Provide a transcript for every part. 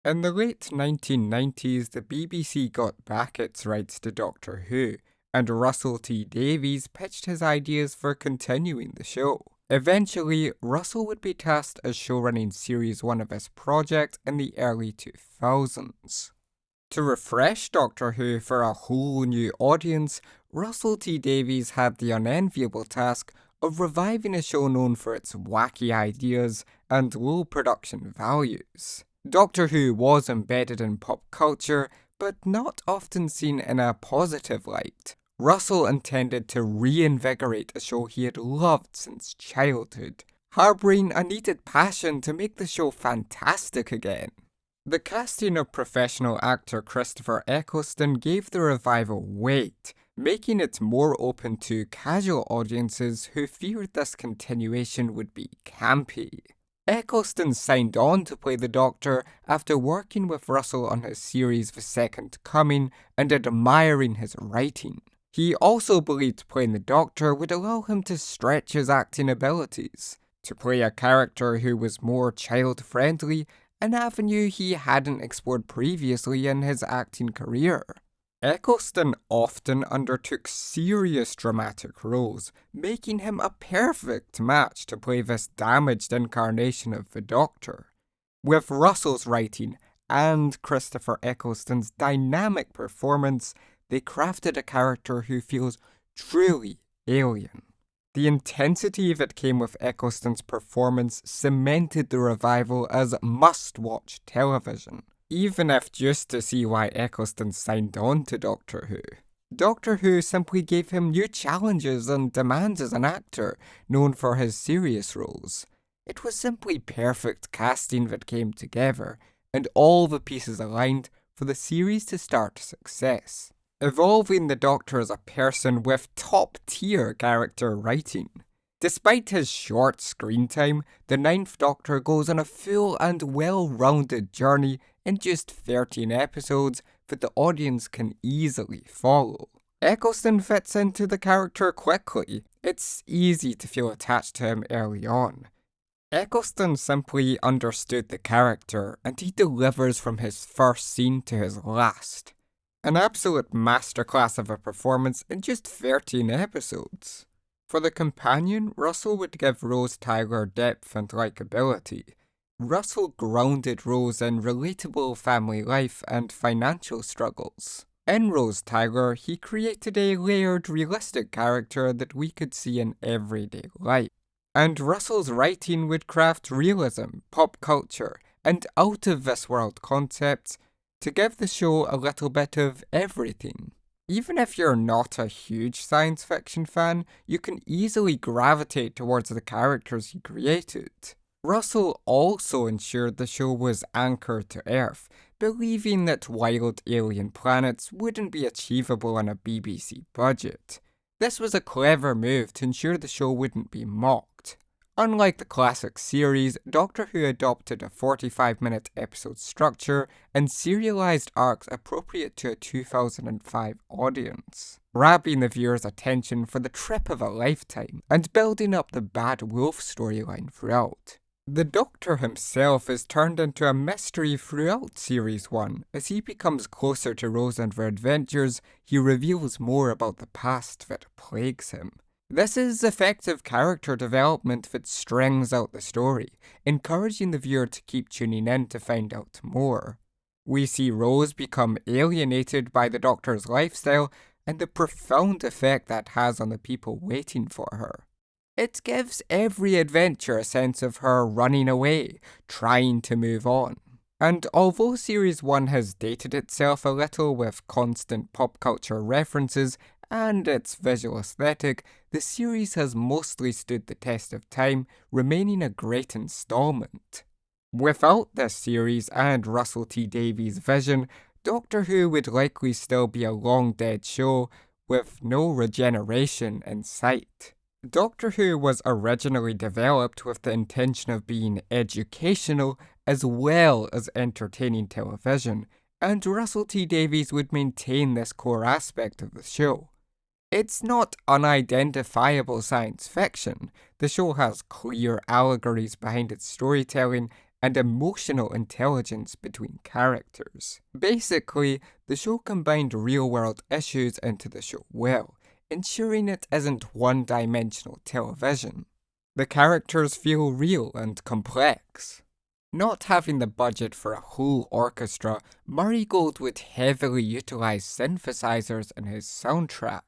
In the late 1990s, the BBC got back its rights to Doctor Who, and Russell T Davies pitched his ideas for continuing the show. Eventually, Russell would be tasked as showrunning Series 1 of his project in the early 2000s. To refresh Doctor Who for a whole new audience, Russell T Davies had the unenviable task of reviving a show known for its wacky ideas and low production values. Doctor Who was embedded in pop culture, but not often seen in a positive light. Russell intended to reinvigorate a show he had loved since childhood, harbouring a needed passion to make the show fantastic again. The casting of professional actor Christopher Eccleston gave the revival weight, making it more open to casual audiences who feared this continuation would be campy. Eccleston signed on to play the Doctor after working with Russell on his series The Second Coming and admiring his writing. He also believed playing the Doctor would allow him to stretch his acting abilities, to play a character who was more child-friendly, an avenue he hadn't explored previously in his acting career. Eccleston often undertook serious dramatic roles, making him a perfect match to play this damaged incarnation of the Doctor. With Russell's writing and Christopher Eccleston's dynamic performance, they crafted a character who feels truly alien. The intensity that came with Eccleston's performance cemented the revival as must-watch television, even if just to see why Eccleston signed on to Doctor Who. Doctor Who simply gave him new challenges and demands as an actor, known for his serious roles. It was simply perfect casting that came together, and all the pieces aligned for the series to start success, evolving the Doctor as a person with top-tier character writing. Despite his short screen time, the Ninth Doctor goes on a full and well-rounded journey in just 13 episodes that the audience can easily follow. Eccleston fits into the character quickly. It's easy to feel attached to him early on. Eccleston simply understood the character, and he delivers from his first scene to his last. An absolute masterclass of a performance in just 13 episodes. For the companion, Russell would give Rose Tyler depth and likability. Russell grounded Rose in relatable family life and financial struggles. In Rose Tyler, he created a layered, realistic character that we could see in everyday life. And Russell's writing would craft realism, pop culture, and out-of-this-world concepts to give the show a little bit of everything. Even if you're not a huge science fiction fan, you can easily gravitate towards the characters he created. Russell also ensured the show was anchored to Earth, believing that wild alien planets wouldn't be achievable on a BBC budget. This was a clever move to ensure the show wouldn't be mocked. Unlike the classic series, Doctor Who adopted a 45-minute episode structure and serialized arcs appropriate to a 2005 audience, grabbing the viewer's attention for the trip of a lifetime and building up the Bad Wolf storyline throughout. The Doctor himself is turned into a mystery throughout Series 1. As he becomes closer to Rose and their adventures, he reveals more about the past that plagues him. This is effective character development that strings out the story, encouraging the viewer to keep tuning in to find out more. We see Rose become alienated by the Doctor's lifestyle and the profound effect that has on the people waiting for her. It gives every adventure a sense of her running away, trying to move on. And although Series 1 has dated itself a little with constant pop culture references and its visual aesthetic, the series has mostly stood the test of time, remaining a great installment. Without this series and Russell T Davies' vision, Doctor Who would likely still be a long-dead show with no regeneration in sight. Doctor Who was originally developed with the intention of being educational as well as entertaining television, and Russell T Davies would maintain this core aspect of the show. It's not unidentifiable science fiction. The show has clear allegories behind its storytelling, and emotional intelligence between characters. Basically, the show combined real-world issues into the show well, ensuring it isn't one-dimensional television. The characters feel real and complex. Not having the budget for a whole orchestra, Murray Goldwood heavily utilised synthesizers in his soundtrack.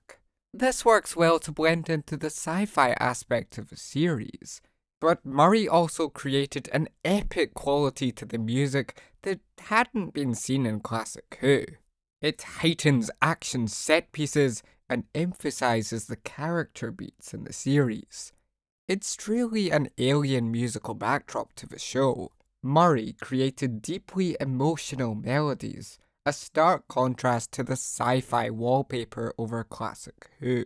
This works well to blend into the sci-fi aspect of the series, but Murray also created an epic quality to the music that hadn't been seen in classic Who. It heightens action set pieces and emphasizes the character beats in the series. It's truly an alien musical backdrop to the show. Murray created deeply emotional melodies, a stark contrast to the sci-fi wallpaper over classic Who.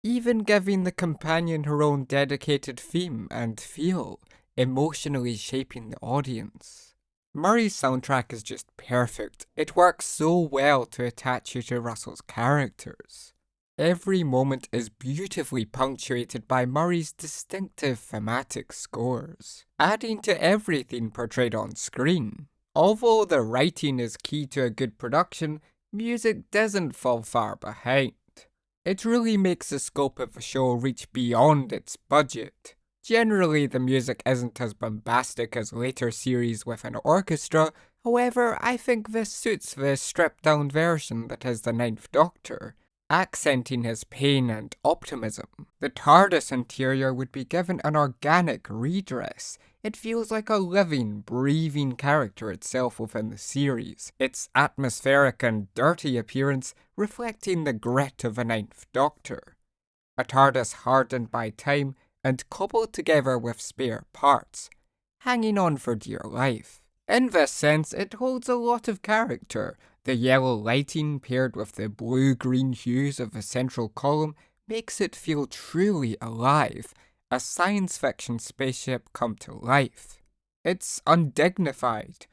Even giving the companion her own dedicated theme and feel, emotionally shaping the audience. Murray's soundtrack is just perfect. It works so well to attach you to Russell's characters. Every moment is beautifully punctuated by Murray's distinctive thematic scores, adding to everything portrayed on screen. Although the writing is key to a good production, music doesn't fall far behind. It really makes the scope of the show reach beyond its budget. Generally, the music isn't as bombastic as later series with an orchestra, however, I think this suits the stripped-down version that is the Ninth Doctor, accenting his pain and optimism. The TARDIS interior would be given an organic redress. It feels like a living, breathing character itself within the series, its atmospheric and dirty appearance reflecting the grit of a Ninth Doctor. A TARDIS hardened by time and cobbled together with spare parts, hanging on for dear life. In this sense, it holds a lot of character. The yellow lighting paired with the blue-green hues of the central column makes it feel truly alive, a science fiction spaceship come to life. It's undignified,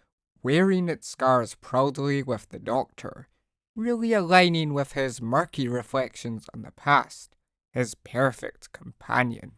wearing its scars proudly with the Doctor, really aligning with his murky reflections on the past, his perfect companion.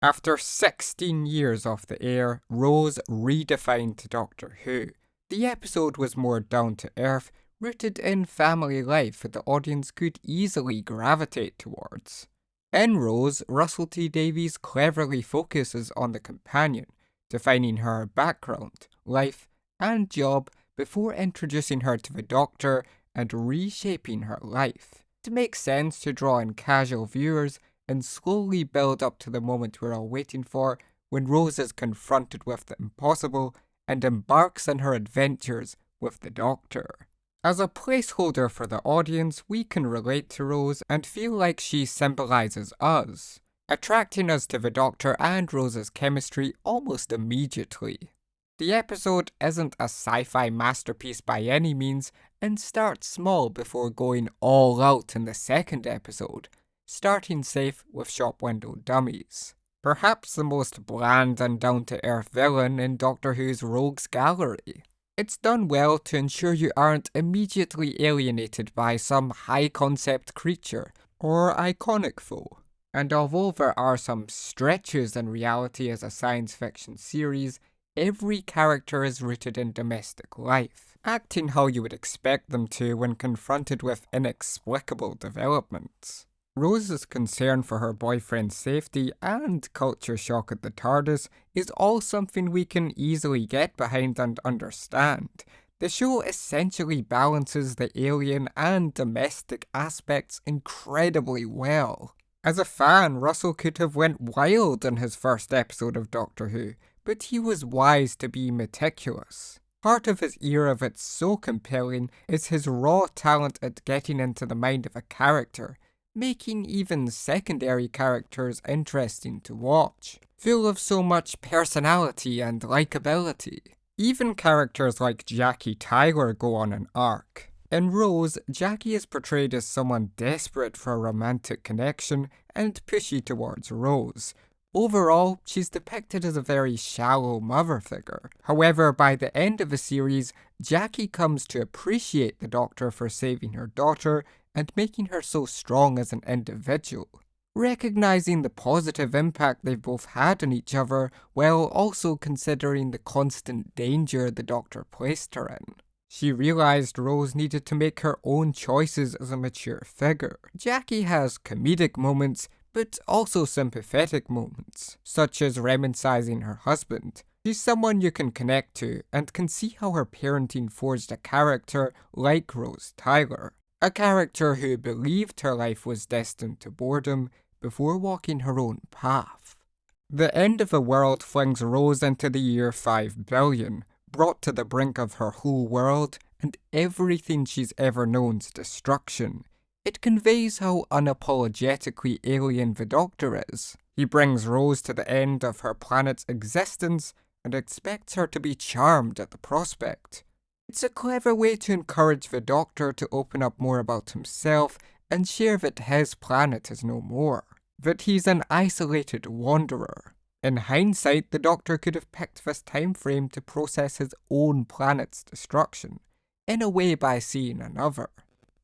After 16 years off the air, Rose redefined Doctor Who. The episode was more down to earth, rooted in family life that the audience could easily gravitate towards. In Rose, Russell T Davies cleverly focuses on the companion, defining her background, life, and job before introducing her to the Doctor and reshaping her life. It makes sense to draw in casual viewers and slowly build up to the moment we're all waiting for when Rose is confronted with the impossible and embarks on her adventures with the Doctor. As a placeholder for the audience, we can relate to Rose and feel like she symbolizes us, attracting us to the Doctor and Rose's chemistry almost immediately. The episode isn't a sci-fi masterpiece by any means and starts small before going all out in the second episode, starting safe with shop window dummies. Perhaps the most bland and down-to-earth villain in Doctor Who's Rogues Gallery. It's done well to ensure you aren't immediately alienated by some high-concept creature or iconic foe. And although there are some stretches in reality as a science fiction series, every character is rooted in domestic life, acting how you would expect them to when confronted with inexplicable developments. Rose's concern for her boyfriend's safety and culture shock at the TARDIS is all something we can easily get behind and understand. The show essentially balances the alien and domestic aspects incredibly well. As a fan, Russell could have went wild in his first episode of Doctor Who, but he was wise to be meticulous. Part of his era that's so compelling is his raw talent at getting into the mind of a character, making even secondary characters interesting to watch, full of so much personality and likability. Even characters like Jackie Tyler go on an arc. In Rose, Jackie is portrayed as someone desperate for a romantic connection and pushy towards Rose. Overall, she's depicted as a very shallow mother figure. However, by the end of the series, Jackie comes to appreciate the Doctor for saving her daughter and making her so strong as an individual. recognizing the positive impact they've both had on each other while also considering the constant danger the Doctor placed her in. She realized Rose needed to make her own choices as a mature figure. Jackie has comedic moments, but also sympathetic moments, such as reminiscing her husband. She's someone you can connect to and can see how her parenting forged a character like Rose Tyler, a character who believed her life was destined to boredom before walking her own path. The end of the world flings Rose into the year 5 billion, brought to the brink of her whole world and everything she's ever known's destruction. It conveys how unapologetically alien the Doctor is. He brings Rose to the end of her planet's existence and expects her to be charmed at the prospect. It's a clever way to encourage the Doctor to open up more about himself and share that his planet is no more, that he's an isolated wanderer. In hindsight, the Doctor could have picked this time frame to process his own planet's destruction, in a way by seeing another,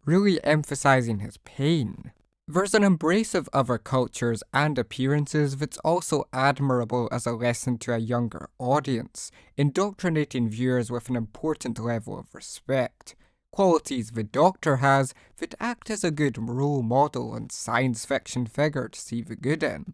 really emphasizing his pain. There's an embrace of other cultures and appearances that's also admirable as a lesson to a younger audience, indoctrinating viewers with an important level of respect, qualities the Doctor has that act as a good role model and science fiction figure to see the good in.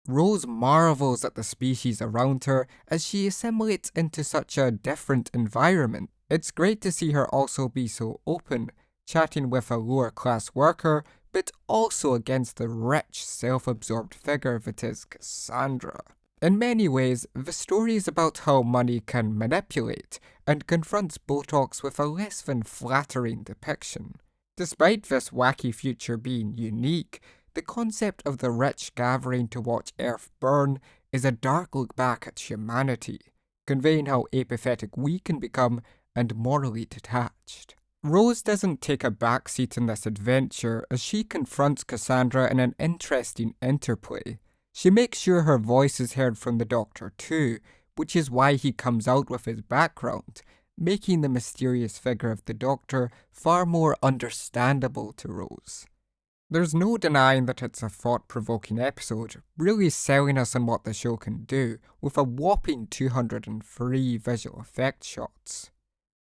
Rose marvels at the species around her as she assimilates into such a different environment. It's great to see her also be so open, chatting with a lower class worker, but also against the rich, self-absorbed figure that is Cassandra. In many ways, the story is about how money can manipulate, and confronts Botox with a less than flattering depiction. Despite this wacky future being unique, the concept of the rich gathering to watch Earth burn is a dark look back at humanity, conveying how apathetic we can become and morally detached. Rose doesn't take a backseat in this adventure as she confronts Cassandra in an interesting interplay. She makes sure her voice is heard from the Doctor too, which is why he comes out with his background, making the mysterious figure of the Doctor far more understandable to Rose. There's no denying that it's a thought-provoking episode, really selling us on what the show can do, with a whopping 203 visual effects shots.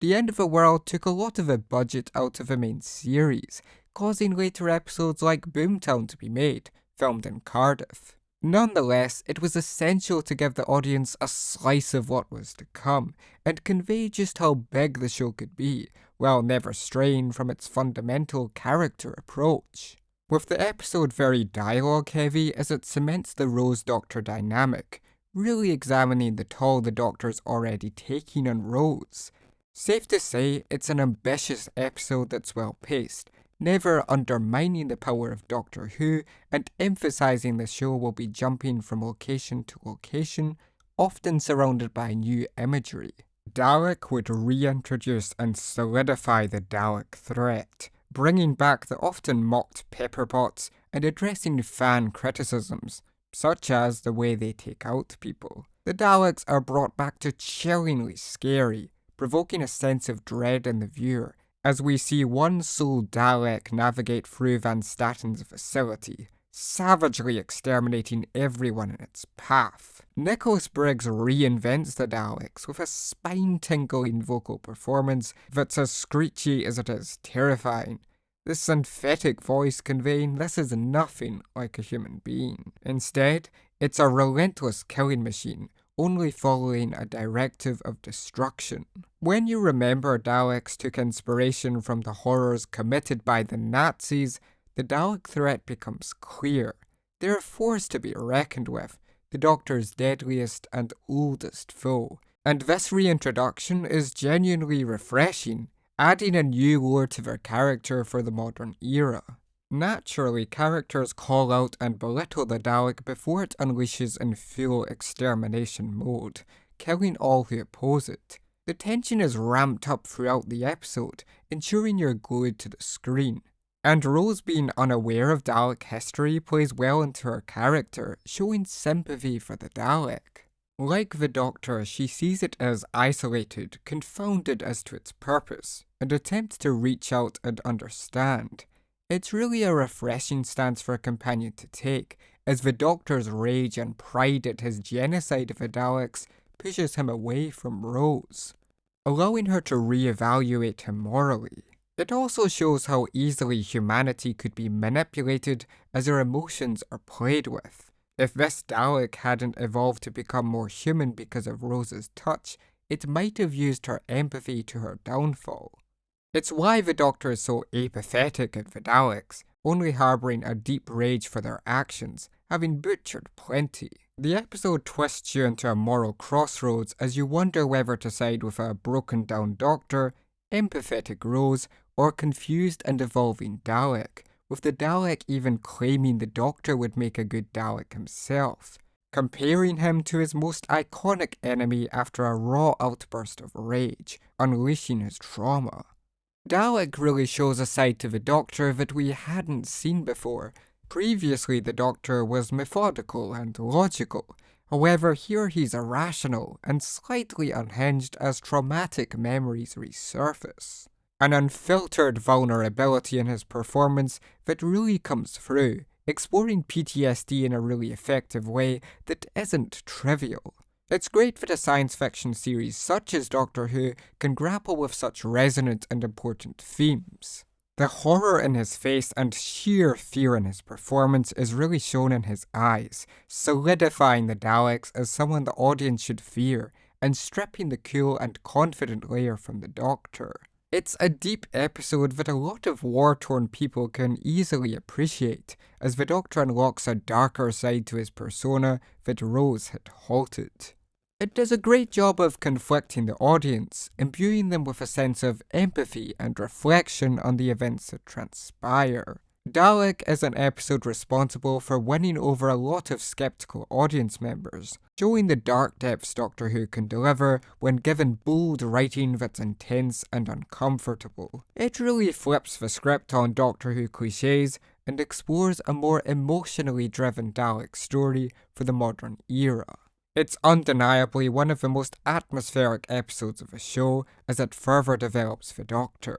The End of the World took a lot of the budget out of the main series, causing later episodes like Boomtown to be made, filmed in Cardiff. Nonetheless, it was essential to give the audience a slice of what was to come, and convey just how big the show could be, while never straying from its fundamental character approach. With the episode very dialogue heavy as it cements the Rose-Doctor dynamic, really examining the toll the Doctor's already taking on Rose. Safe to say, it's an ambitious episode that's well paced, never undermining the power of Doctor Who, and emphasizing the show will be jumping from location to location, often surrounded by new imagery. Dalek would reintroduce and solidify the Dalek threat, bringing back the often mocked Pepperpots and addressing fan criticisms, such as the way they take out people. The Daleks are brought back to chillingly scary, provoking a sense of dread in the viewer, as we see one sole Dalek navigate through Van Statten's facility, savagely exterminating everyone in its path. Nicholas Briggs reinvents the Daleks with a spine-tingling vocal performance that's as screechy as it is terrifying, this synthetic voice conveying this is nothing like a human being. Instead, it's a relentless killing machine, only following a directive of destruction. When you remember Daleks took inspiration from the horrors committed by the Nazis, the Dalek threat becomes clear. They're a force to be reckoned with, the Doctor's deadliest and oldest foe. And this reintroduction is genuinely refreshing, adding a new lore to their character for the modern era. Naturally, characters call out and belittle the Dalek before it unleashes in full extermination mode, killing all who oppose it. The tension is ramped up throughout the episode, ensuring you're glued to the screen. And Rose being unaware of Dalek history plays well into her character, showing sympathy for the Dalek. Like the Doctor, she sees it as isolated, confounded as to its purpose, and attempts to reach out and understand. It's really a refreshing stance for a companion to take, as the Doctor's rage and pride at his genocide of the Daleks pushes him away from Rose, allowing her to re-evaluate him morally. It also shows how easily humanity could be manipulated as our emotions are played with. If this Dalek hadn't evolved to become more human because of Rose's touch, it might have used her empathy to her downfall. It's why the Doctor is so apathetic at the Daleks, only harbouring a deep rage for their actions, having butchered plenty. The episode twists you into a moral crossroads as you wonder whether to side with a broken down Doctor, empathetic Rose, or confused and evolving Dalek, with the Dalek even claiming the Doctor would make a good Dalek himself, comparing him to his most iconic enemy after a raw outburst of rage, unleashing his trauma. Dalek really shows a side to the Doctor that we hadn't seen before. Previously, the Doctor was methodical and logical. However, here he's irrational and slightly unhinged as traumatic memories resurface. An unfiltered vulnerability in his performance that really comes through, exploring PTSD in a really effective way that isn't trivial. It's great that a science fiction series such as Doctor Who can grapple with such resonant and important themes. The horror in his face and sheer fear in his performance is really shown in his eyes, solidifying the Daleks as someone the audience should fear, and stripping the cool and confident layer from the Doctor. It's a deep episode that a lot of war-torn people can easily appreciate, as the Doctor unlocks a darker side to his persona that Rose had halted. It does a great job of conflicting the audience, imbuing them with a sense of empathy and reflection on the events that transpire. Dalek is an episode responsible for winning over a lot of skeptical audience members, showing the dark depths Doctor Who can deliver when given bold writing that's intense and uncomfortable. It really flips the script on Doctor Who cliches and explores a more emotionally driven Dalek story for the modern era. It's undeniably one of the most atmospheric episodes of the show as it further develops the Doctor.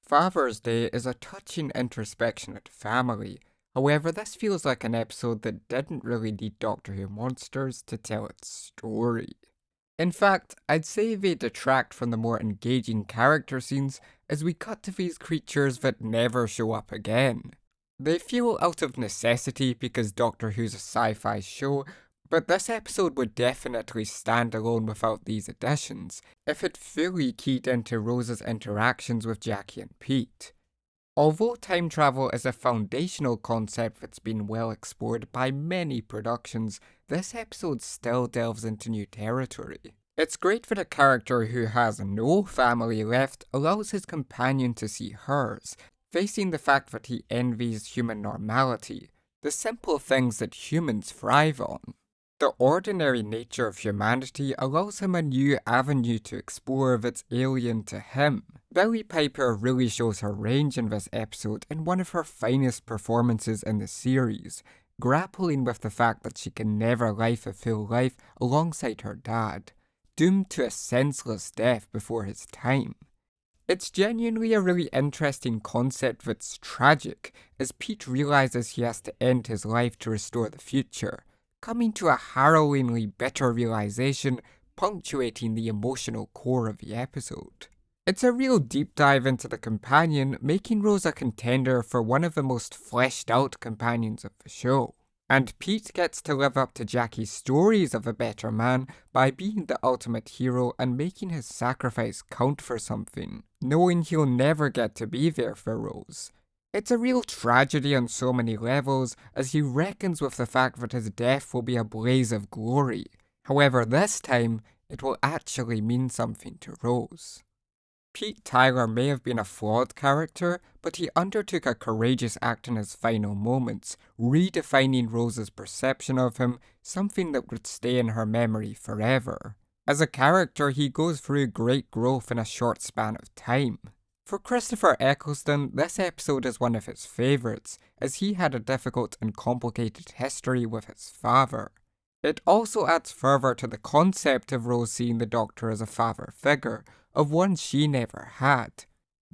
Father's Day is a touching introspection at family. However, this feels like an episode that didn't really need Doctor Who monsters to tell its story. In fact, I'd say they detract from the more engaging character scenes as we cut to these creatures that never show up again. They feel out of necessity because Doctor Who's a sci-fi show, but this episode would definitely stand alone without these additions, if it fully keyed into Rose's interactions with Jackie and Pete. Although time travel is a foundational concept that's been well explored by many productions, this episode still delves into new territory. It's great that a character who has no family left allows his companion to see hers, facing the fact that he envies human normality, the simple things that humans thrive on. The ordinary nature of humanity allows him a new avenue to explore that's alien to him. Billie Piper really shows her range in this episode in one of her finest performances in the series, grappling with the fact that she can never live a full life alongside her dad, doomed to a senseless death before his time. It's genuinely a really interesting concept that's tragic, as Pete realizes he has to end his life to restore the future, coming to a harrowingly bitter realization, punctuating the emotional core of the episode. It's a real deep dive into the companion, making Rose a contender for one of the most fleshed out companions of the show. And Pete gets to live up to Jackie's stories of a better man by being the ultimate hero and making his sacrifice count for something, knowing he'll never get to be there for Rose. It's a real tragedy on so many levels, as he reckons with the fact that his death will be a blaze of glory. However, this time, it will actually mean something to Rose. Pete Tyler may have been a flawed character, but he undertook a courageous act in his final moments, redefining Rose's perception of him, something that would stay in her memory forever. As a character, he goes through great growth in a short span of time. For Christopher Eccleston, this episode is one of his favourites, as he had a difficult and complicated history with his father. It also adds further to the concept of Rose seeing the Doctor as a father figure, of one she never had.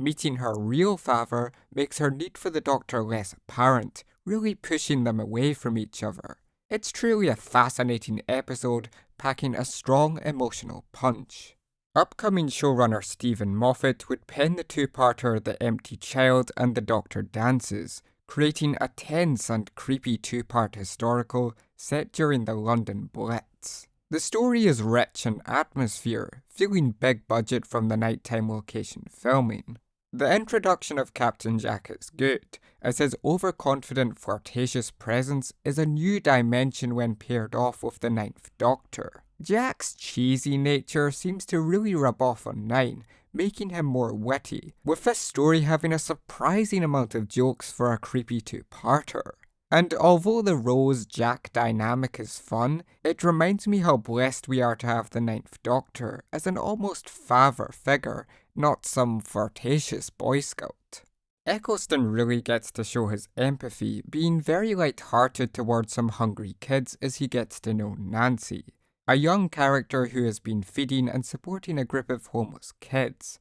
Meeting her real father makes her need for the Doctor less apparent, really pushing them away from each other. It's truly a fascinating episode, packing a strong emotional punch. Upcoming showrunner Stephen Moffat would pen the two-parter The Empty Child and The Doctor Dances, creating a tense and creepy two-part historical set during the London Blitz. The story is rich in atmosphere, feeling big budget from the nighttime location filming. The introduction of Captain Jack is good, as his overconfident, flirtatious presence is a new dimension when paired off with the Ninth Doctor. Jack's cheesy nature seems to really rub off on Nine, making him more witty, with this story having a surprising amount of jokes for a creepy two-parter. And although the Rose-Jack dynamic is fun, it reminds me how blessed we are to have the Ninth Doctor as an almost father figure, not some flirtatious Boy Scout. Eccleston really gets to show his empathy, being very light-hearted towards some hungry kids as he gets to know Nancy, a young character who has been feeding and supporting a group of homeless kids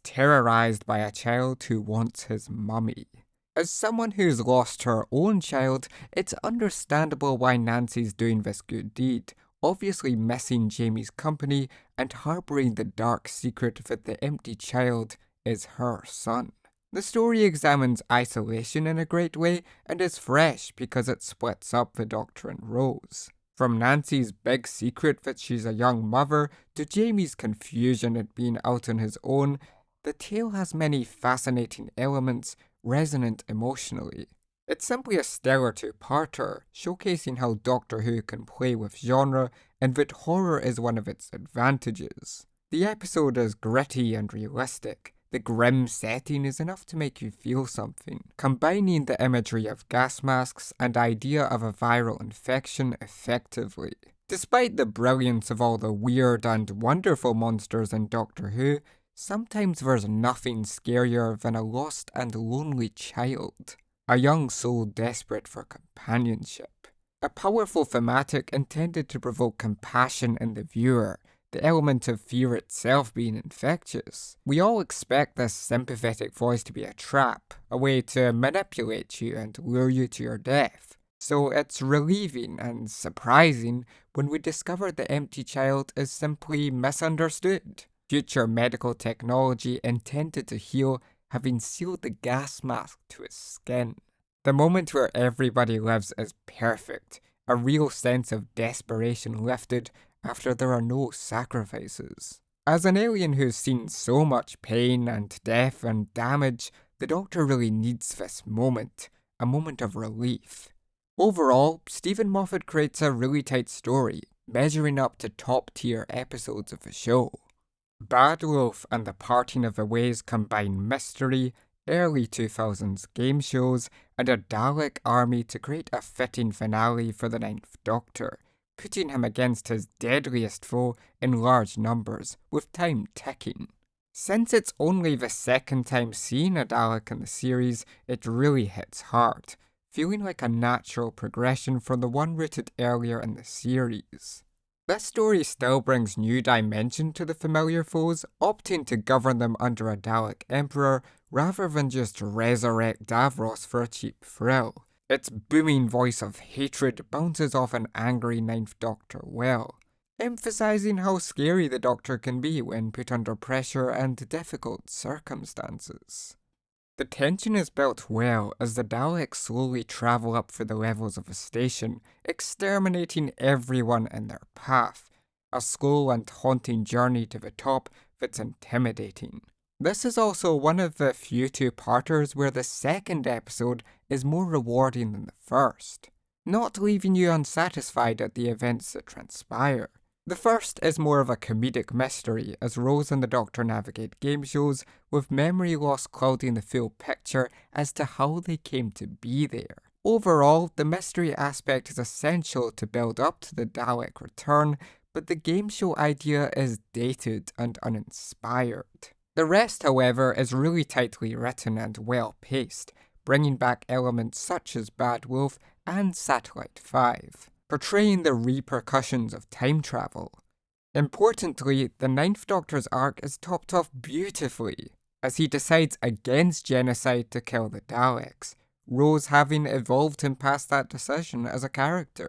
terrorized by a child who wants his mummy. As someone who's lost her own child, it's understandable why Nancy's doing this good deed, obviously missing Jamie's company and harboring the dark secret that the empty child is her son. The story examines isolation in a great way and is fresh because it splits up the Doctor and Rose. From Nancy's big secret that she's a young mother to Jamie's confusion at being out on his own, the tale has many fascinating elements resonant emotionally. It's simply a stellar two-parter, showcasing how Doctor Who can play with genre and that horror is one of its advantages. The episode is gritty and realistic. The grim setting is enough to make you feel something, combining the imagery of gas masks and idea of a viral infection effectively. Despite the brilliance of all the weird and wonderful monsters in Doctor Who, sometimes there's nothing scarier than a lost and lonely child, a young soul desperate for companionship. A powerful thematic intended to provoke compassion in the viewer, the element of fear itself being infectious. We all expect this sympathetic voice to be a trap, a way to manipulate you and lure you to your death. So it's relieving and surprising when we discover the empty child is simply misunderstood. Future medical technology intended to heal having sealed the gas mask to his skin. The moment where everybody lives is perfect, a real sense of desperation lifted after there are no sacrifices. As an alien who's seen so much pain and death and damage, the Doctor really needs this moment, a moment of relief. Overall, Stephen Moffat creates a really tight story, measuring up to top-tier episodes of the show. Bad Wolf and the Parting of the Ways combine mystery, early 2000s game shows, and a Dalek army to create a fitting finale for the Ninth Doctor, putting him against his deadliest foe in large numbers, with time ticking. Since it's only the second time seeing a Dalek in the series, it really hits hard, feeling like a natural progression from the one rooted earlier in the series. This story still brings new dimension to the familiar foes, opting to govern them under a Dalek Emperor rather than just resurrect Davros for a cheap thrill. Its booming voice of hatred bounces off an angry Ninth Doctor well, emphasizing how scary the Doctor can be when put under pressure and difficult circumstances. The tension is built well as the Daleks slowly travel up through the levels of the station, exterminating everyone in their path, a slow and haunting journey to the top that's intimidating. This is also one of the few two-parters where the second episode is more rewarding than the first, not leaving you unsatisfied at the events that transpire. The first is more of a comedic mystery as Rose and the Doctor navigate game shows, with memory loss clouding the full picture as to how they came to be there. Overall, the mystery aspect is essential to build up to the Dalek return, but the game show idea is dated and uninspired. The rest, however, is really tightly written and well paced, bringing back elements such as Bad Wolf and Satellite 5. Portraying the repercussions of time travel. Importantly, the Ninth Doctor's arc is topped off beautifully. as he decides against genocide to kill the Daleks, Rose having evolved him past that decision as a character.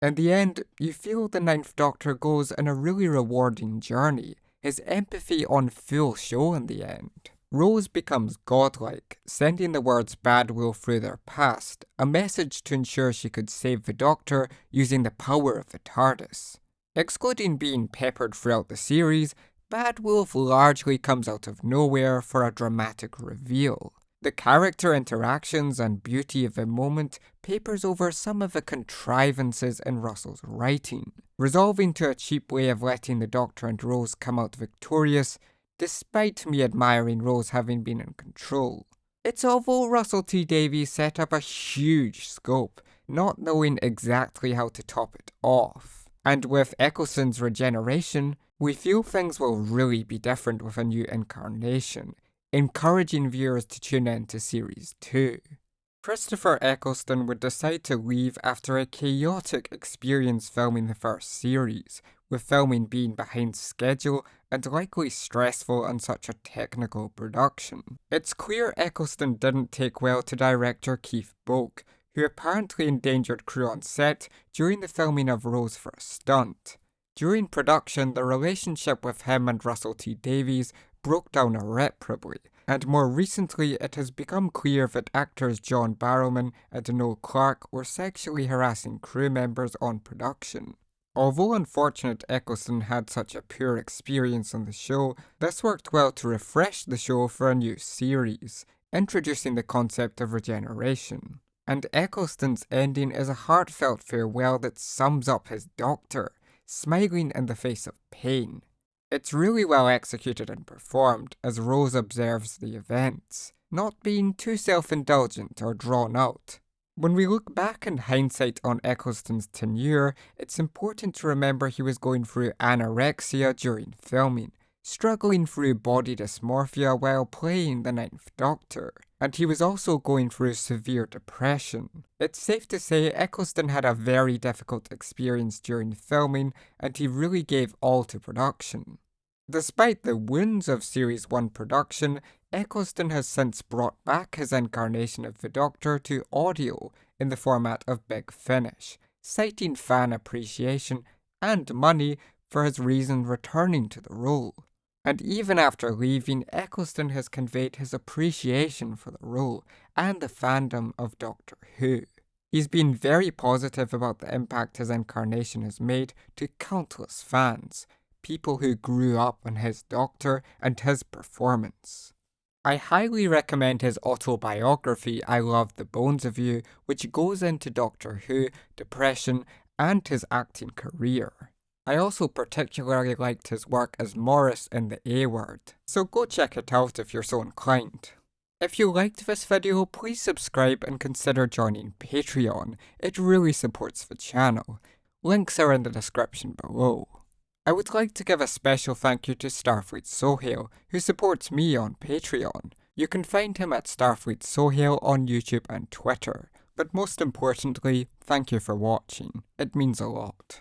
In the end, you feel the Ninth Doctor goes on a really rewarding journey, his empathy on full show in the end. Rose becomes godlike, sending the words Bad Wolf through their past, a message to ensure she could save the Doctor using the power of the TARDIS. Excluding being peppered throughout the series, Bad Wolf largely comes out of nowhere for a dramatic reveal. The character interactions and beauty of the moment papers over some of the contrivances in Russell's writing, resolving to a cheap way of letting the Doctor and Rose come out victorious, despite me admiring Rose having been in control. It's although Russell T Davies set up a huge scope, not knowing exactly how to top it off. And with Eccleston's regeneration, we feel things will really be different with a new incarnation, encouraging viewers to tune in to Series 2. Christopher Eccleston would decide to leave after a chaotic experience filming the first series, with filming being behind schedule and likely stressful on such a technical production. It's clear Eccleston didn't take well to director Keith Boak, who apparently endangered crew on set during the filming of Rose for a stunt. During production, the relationship with him and Russell T Davies broke down irreparably, and more recently it has become clear that actors John Barrowman and Noel Clarke were sexually harassing crew members on production. Although unfortunate Eccleston had such a poor experience on the show, this worked well to refresh the show for a new series, introducing the concept of regeneration. And Eccleston's ending is a heartfelt farewell that sums up his Doctor, smiling in the face of pain. It's really well executed and performed, as Rose observes the events, not being too self-indulgent or drawn out. When we look back in hindsight on Eccleston's tenure, it's important to remember he was going through anorexia during filming, struggling through body dysmorphia while playing the Ninth Doctor, and he was also going through severe depression. It's safe to say Eccleston had a very difficult experience during filming, and he really gave all to production. Despite the wounds of Series 1 production, Eccleston has since brought back his incarnation of the Doctor to audio in the format of Big Finish, citing fan appreciation and money for his reason returning to the role. And even after leaving, Eccleston has conveyed his appreciation for the role and the fandom of Doctor Who. He's been very positive about the impact his incarnation has made to countless fans, people who grew up on his Doctor and his performance. I highly recommend his autobiography I Love the Bones of You, which goes into Doctor Who, depression, and his acting career. I also particularly liked his work as Morris in The A-Word, so go check it out if you're so inclined. If you liked this video, please subscribe and consider joining Patreon. It really supports the channel. Links are in the description below. I would like to give a special thank you to Starfleet Sohail, who supports me on Patreon. You can find him at Starfleet Sohail on YouTube and Twitter. But most importantly, thank you for watching. It means a lot.